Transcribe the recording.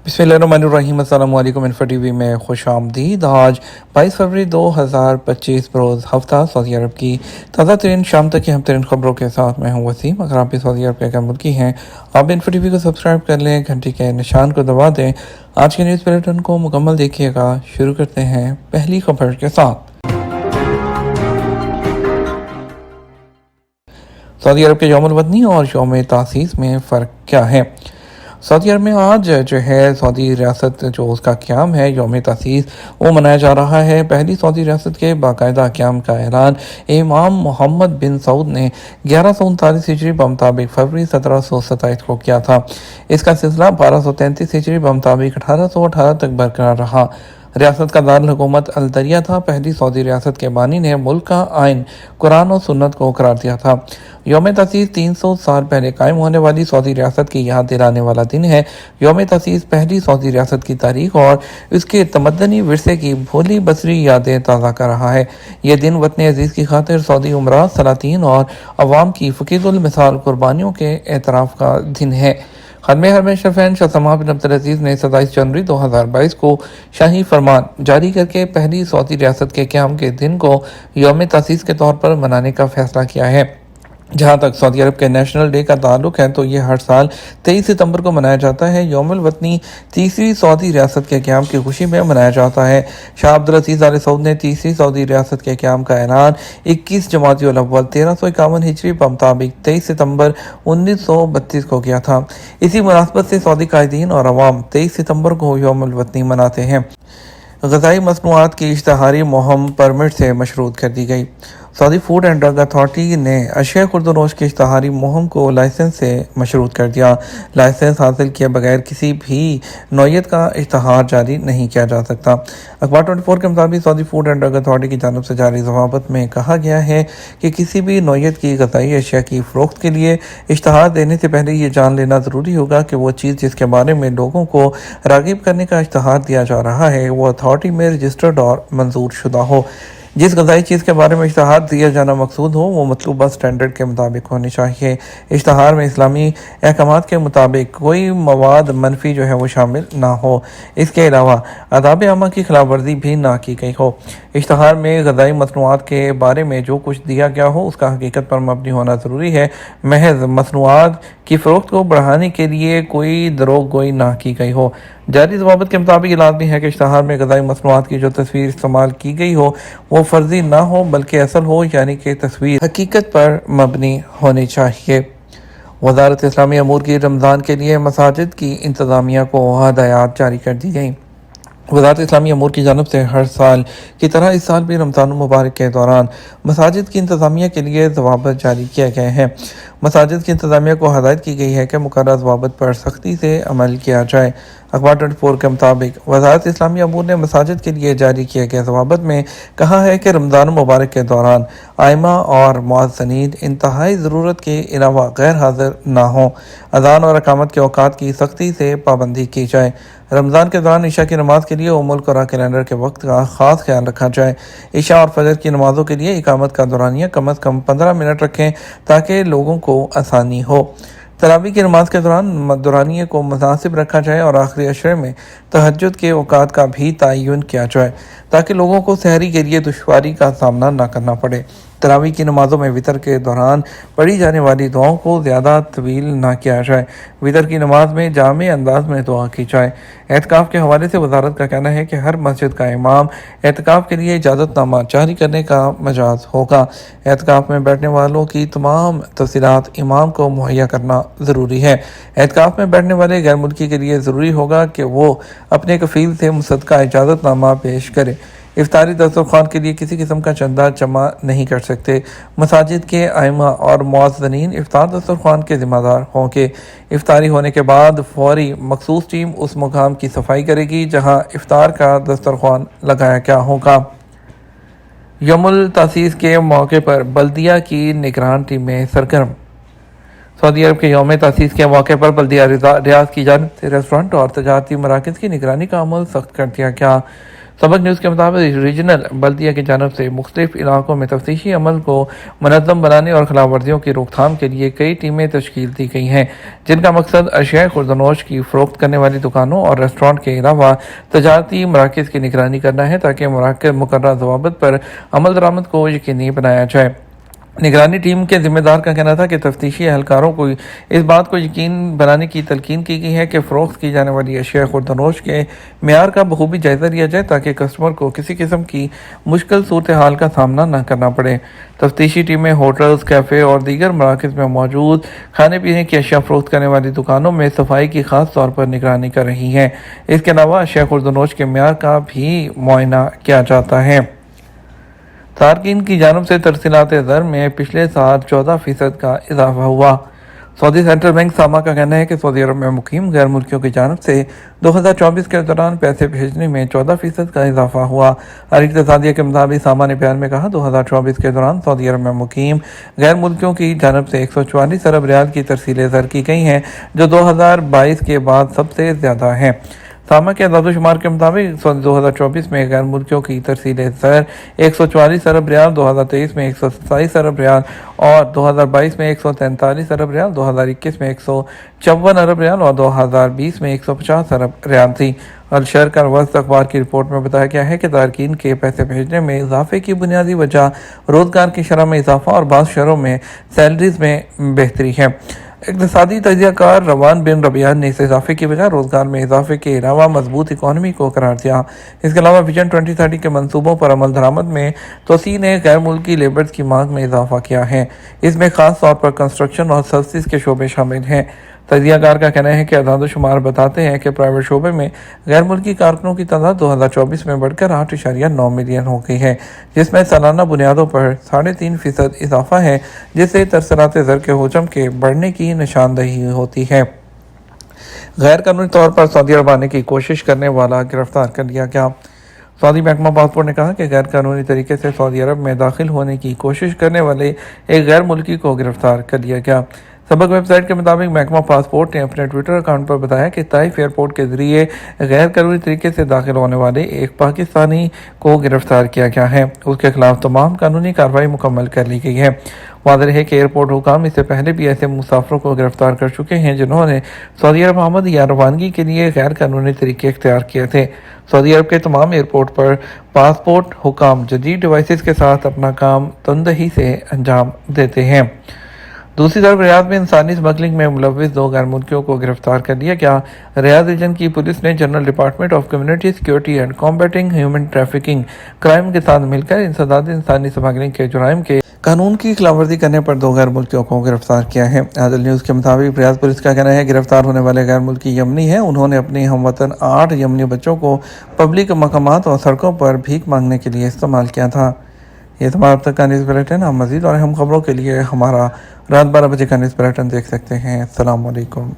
बिस्मिल्लाहिर्रहमानिर्रहीम। अस्सलाम वालेकुम। इन्फो टीवी में खुश आमदीद। आज 22 फरवरी 2025 बरोज़ हफ्ता सऊदी अरब की ताज़ा तरीन शाम तक की हम तरीन खबरों के साथ मैं हूँ वसीम। अगर आप भी सऊदी अरब के मुल्की हैं, आप इन्फो टीवी को सब्सक्राइब कर लें, घंटी के निशान को दबा दें। आज के न्यूज़ बुलेटिन को मुकम्मल देखिएगा। शुरू करते हैं पहली खबर के साथ। सऊदी अरब के यौमुल वतनी और यौम तासीस में फ़र्क क्या है? सऊदी अरब में आज जो है सऊदी रियासत जो उसका क़याम है, यौम तासीस, वो मनाया जा रहा है। पहली सऊदी रियासत के बाकायदा क़याम का ऐलान इमाम मोहम्मद बिन सऊद ने 1139 हिजरी बमुताबिक फरवरी 1727 को किया था। इसका सिलसिला 1233 हिजरी बमुताबिक 1818 तक बरकरार रहा। रियासत का दारुल हुकूमत अल-दरिया था। पहली सऊदी रियासत के बानी ने मुल्क का आइन कुरान और सुन्नत को करार दिया था। यौम तासीस 300 साल पहले कायम होने वाली सऊदी रियासत की याद दिलाने वाला दिन है। यौम तासीस पहली सऊदी रियासत की तारीख और इसके तमद्दनी विरसे की भोली बसरी यादें ताज़ा कर रहा है। यह दिन वतन अजीज़ की खातिर सऊदी उमरा, सलातीन और अवाम की फ़कीरुल मिसाल कुर्बानियों के एतराफ़ का दिन है। खदमे हरम शरफ़ैन शाह सलमान बिन अब्दुल अज़ीज़ ने 27 जनवरी 2022 को शाही फरमान जारी करके पहली सऊदी रियासत के क़याम के दिन को यौम तासीस के तौर पर मनाने का फ़ैसला किया है। जहाँ तक सऊदी अरब के नेशनल डे का ताल्लुक है तो ये हर साल 23 सितंबर को मनाया जाता है। यौमुल वतनी तीसरी सऊदी रियासत के क़याम की खुशी में मनाया जाता है। शाह अब्दुल अज़ीज़ आले सऊद ने तीसरी सऊदी रियासत के क़याम का ऐलान 21 जमादियुल अव्वल 1351 हिजरी मुताबिक 23 सितंबर 1932 को किया था। इसी मुनासबत से सऊदी कायदीन और अवाम 23 सितंबर को यौमुल वतनी मनाते हैं। ग़िज़ाई मसनूआत की इश्तहारी मुहिम परमिट से मशरूत कर दी गई। Saudi food and drug authority ने अशिया खुर्दनोश की इश्तहारी मुहिम को लाइसेंस से मशरूत कर दिया। लाइसेंस हासिल किए बगैर किसी भी नौयत का इश्तहार जारी नहीं किया जा सकता। अखबार 24 के मुताबिक Saudi food and drug authority की जानब से जारी ज़वाबत में कहा गया है कि किसी भी नौयत की ग़िज़ाई अशिया की फ़रोख्त के लिए इश्तहार देने से पहले ये जान लेना ज़रूरी होगा कि वो चीज़ जिसके बारे में लोगों को राग़िब करने का इश्तहार दिया जा रहा है वो अथॉरिटी में रजिस्टर्ड और मंजूर शुदा हो। जिस ग़िज़ाई चीज़ के बारे में इश्तहार दिया जाना मकसूद हो वो मतलूबा स्टैंडर्ड के मुताबिक होनी चाहिए। इश्तहार में इस्लामी अहकामात के मुताबिक कोई मवाद मनफी जो है वो शामिल ना हो। इसके अलावा आदाब आमा की खिलाफ वर्जी भी ना की गई हो। इश्तहार में ग़िज़ाई मसनूआत के बारे में जो कुछ दिया गया हो उसका हकीकत पर मबनी होना ज़रूरी है। महज मसनूआत की फ़रोख्त को बढ़ाने के लिए कोई दरोग गोई ना की गई हो। जारी ज़वाबत के मुताबिक ये लाज़मी है कि इश्तहार में ग़िज़ाई मसनूआत की जो तस्वीर इस्तेमाल की गई हो वो फ़र्ज़ी ना हो बल्कि असल हो, यानी कि तस्वीर हकीकत पर मबनी होनी चाहिए। वज़ारत इस्लामी अमूर की रमज़ान के लिए मसाजिद की इंतज़ामिया को हदायत जारी कर दी गई। वज़ारत इस्लामी अमूर की जानब से हर साल की तरह इस साल भी रमज़ान मुबारक के दौरान मसाजिद की इंतज़ामिया के लिए ज़वाबत जारी किए गए हैं। मसाजिद की इंतज़ामिया को हदायत की गई है कि मुकर्रर ज़वाबत पर सख्ती से अमल किया जाए। अखबार 24 के मुताबिक वज़ारत इस्लामी अमूर ने मसाजिद के लिए जारी किए गए ज़वाबत में कहा है कि रमज़ान मुबारक के दौरान आइमा और मुअज़्ज़िनीन इंतहाई ज़रूरत के अलावा गैर हाज़िर ना हों। अज़ान और इक़ामत के औक़ात की सख्ती से पाबंदी की जाए। रमज़ान के दौरान इशा की नमाज के लिए उम्मुल कुरा कैलेंडर के वक्त का ख़ास ख्याल रखा जाए। इशा और फजर की नमाज़ों के लिए इक़ामत का दौरानिया कम अज़ कम 15 मिनट रखें ताकि लोगों को आसानी हो। तरावी की नमाज के दौरान दौरानिए को मुनासिब रखा जाए और आखिरी अशरे में तहज्जुद के औक़ात का भी तयन किया जाए ताकि लोगों को सहरी के लिए दुश्वारी का सामना न करना पड़े। तरावी की नमाज़ों में वितर के दौरान पढ़ी जाने वाली दुआओं को ज़्यादा तवील ना किया जाए। वितर की नमाज में जामे अंदाज में दुआ की जाए। एहतिकाफ़ के हवाले से वज़ारत का कहना है कि हर मस्जिद का इमाम एहतिकाफ़ के लिए इजाज़तनामा जारी करने का मजाज होगा। एहतिकाफ़ में बैठने वालों की तमाम तफ़सीलात इमाम को मुहैया करना ज़रूरी है। एहतिकाफ़ में बैठने वाले गैर मुल्की के लिए ज़रूरी होगा कि वो अपने कफ़ील से मुसद्दक़ा इजाज़तनामा पेश करे। इफ्तारी दस्तरख़्वान के लिए किसी किस्म का चंदा जमा नहीं कर सकते। मसाजिद के आइमा और मुअज़्ज़िनीन इफ्तार दस्तरख़्वान के ज़िम्मेदार होंगे। इफ्तारी होने के बाद फौरी मखसूस टीम उस मुकाम की सफाई करेगी जहां इफ्तार का दस्तरख़्वान लगाया गया होगा। यौमुल तासीस के मौके पर बल्दिया की निगरान टीमें सरगर्म। सऊदी अरब के यौम तासीस के मौके पर बल्दिया रियाज की जानिब से रेस्टोरेंट और तजारती मराकज़ की निगरानी का अमल सख्त कर दिया गया। سبق نیوز کے مطابق ریجنل بلدیہ کی جانب سے مختلف علاقوں میں تفتیشی عمل کو منظم بنانے اور خلاف ورزیوں کی روک تھام کے لیے کئی ٹیمیں تشکیل دی گئی ہیں، جن کا مقصد اشیاء خوردنوش کی فروخت کرنے والی دکانوں اور ریسٹورانٹ کے علاوہ تجارتی مراکز کی نگرانی کرنا ہے تاکہ مقررہ ضوابط پر عمل درآمد کو یقینی بنایا جائے۔ نگرانی ٹیم کے ذمہ دار کا کہنا تھا کہ تفتیشی اہلکاروں کو اس بات کو یقین بنانے کی تلقین کی گئی ہے کہ فروخت کی جانے والی اشیاء خوردنوش کے معیار کا بخوبی جائزہ لیا جائے تاکہ کسٹمر کو کسی قسم کی مشکل صورتحال کا سامنا نہ کرنا پڑے۔ تفتیشی ٹیمیں ہوٹلز، کیفے اور دیگر مراکز میں موجود کھانے پینے کی اشیاء فروخت کرنے والی دکانوں میں صفائی کی خاص طور پر نگرانی کر رہی ہیں۔ اس کے علاوہ اشیاء خوردنوش کے معیار کا بھی معائنہ کیا جاتا ہے۔ تارکین کی جانب سے ترسیلات زر میں پچھلے سال 14% کا اضافہ ہوا۔ سعودی سینٹرل بینک ساما کا کہنا ہے کہ سعودی عرب میں مقیم غیر ملکیوں کی جانب سے 2024 کے دوران پیسے بھیجنے میں 14% کا اضافہ ہوا۔ اقتصادیہ کے مطابق ساما نے بیان میں کہا 2024 کے دوران سعودی عرب میں مقیم غیر ملکیوں کی جانب سے 144 ارب ریال کی ترسیلیں زر کی گئی ہیں، جو 2022 کے بعد سب سے زیادہ ہیں۔ ساما کے اعداد و شمار کے مطابق 2024 میں غیر ملکیوں کی ترسیلیں زر 144 ارب ریال، 2023 میں 127 ارب ریال اور 2022 میں 143 ارب ریال، 2021 میں 154 ارب ریال اور 2020 میں 150 ارب ریال تھی۔ الشرق کا وسط اخبار کی رپورٹ میں بتایا گیا ہے کہ تارکین کے پیسے بھیجنے میں اضافے کی بنیادی وجہ روزگار کی شرح میں اضافہ اور بعض شہروں میں سیلریز میں بہتری ہے۔ اقتصادی تجزیہ کار روان بن ربیعہ نے اس اضافے کی وجہ روزگار میں اضافے کے علاوہ مضبوط اکانومی کو قرار دیا۔ اس کے علاوہ ویژن 2030 کے منصوبوں پر عمل درآمد میں توسیع نے غیر ملکی لیبرز کی مانگ میں اضافہ کیا ہے۔ اس میں خاص طور پر کنسٹرکشن اور سروسز کے شعبے شامل ہیں۔ تجزیہ کار کا کہنا ہے کہ اعداد و شمار بتاتے ہیں کہ پرائیویٹ شعبے میں غیر ملکی کارکنوں کی تعداد 2024 میں بڑھ کر 8.9 ملین ہو گئی ہے، جس میں سالانہ بنیادوں پر 3.5% اضافہ ہے، جس سے ترسیلات زر کے حجم کے بڑھنے کی نشاندہی ہوتی ہے۔ غیر قانونی طور پر سعودی عرب آنے کی کوشش کرنے والا گرفتار کر لیا گیا۔ سعودی محکمہ پاسپورٹ نے کہا کہ غیر قانونی طریقے سے سعودی عرب میں داخل ہونے کی کوشش کرنے والے ایک غیر ملکی کو گرفتار کر لیا گیا۔ سبق ویب سائٹ کے مطابق محکمہ پاسپورٹ نے اپنے ٹویٹر اکاؤنٹ پر بتایا کہ طائف ایئرپورٹ کے ذریعے غیر قانونی طریقے سے داخل ہونے والے ایک پاکستانی کو گرفتار کیا گیا ہے۔ اس کے خلاف تمام قانونی کارروائی مکمل کر لی گئی ہے۔ واضح ہے کہ ایئرپورٹ حکام اس سے پہلے بھی ایسے مسافروں کو گرفتار کر چکے ہیں جنہوں نے سعودی عرب آمد یا روانگی کے لیے غیر قانونی طریقے اختیار کیے تھے۔ سعودی عرب کے تمام ایئرپورٹ پر پاسپورٹ حکام جدید ڈیوائسز کے ساتھ اپنا کام تندہی سے انجام دیتے ہیں۔ دوسری طرف ریاض میں انسانی اسمگلنگ میں ملوث 2 غیر ملکیوں کو گرفتار کر لیا گیا۔ ریاض ریجن کی پولیس نے general department of community security and combating human trafficking crime کے ساتھ مل کر انسداد انسانی اسمگلنگ کے جرائم کے قانون کی خلاف ورزی کرنے پر 2 غیر ملکیوں کو گرفتار کیا ہے۔ عادل نیوز کے مطابق ریاض پولیس کا کہنا ہے گرفتار ہونے والے غیر ملکی یمنی ہیں۔ انہوں نے اپنے ہم وطن 8 یمنی بچوں کو پبلک مقامات اور سڑکوں پر بھیک مانگنے کے لیے استعمال کیا تھا۔ یہ تمام اب تک کا نیوز بلیٹن۔ آپ مزید اور اہم خبروں کے لیے ہمارا رات 12 بجے کا نیوز بلیٹن دیکھ سکتے ہیں۔ السلام علیکم۔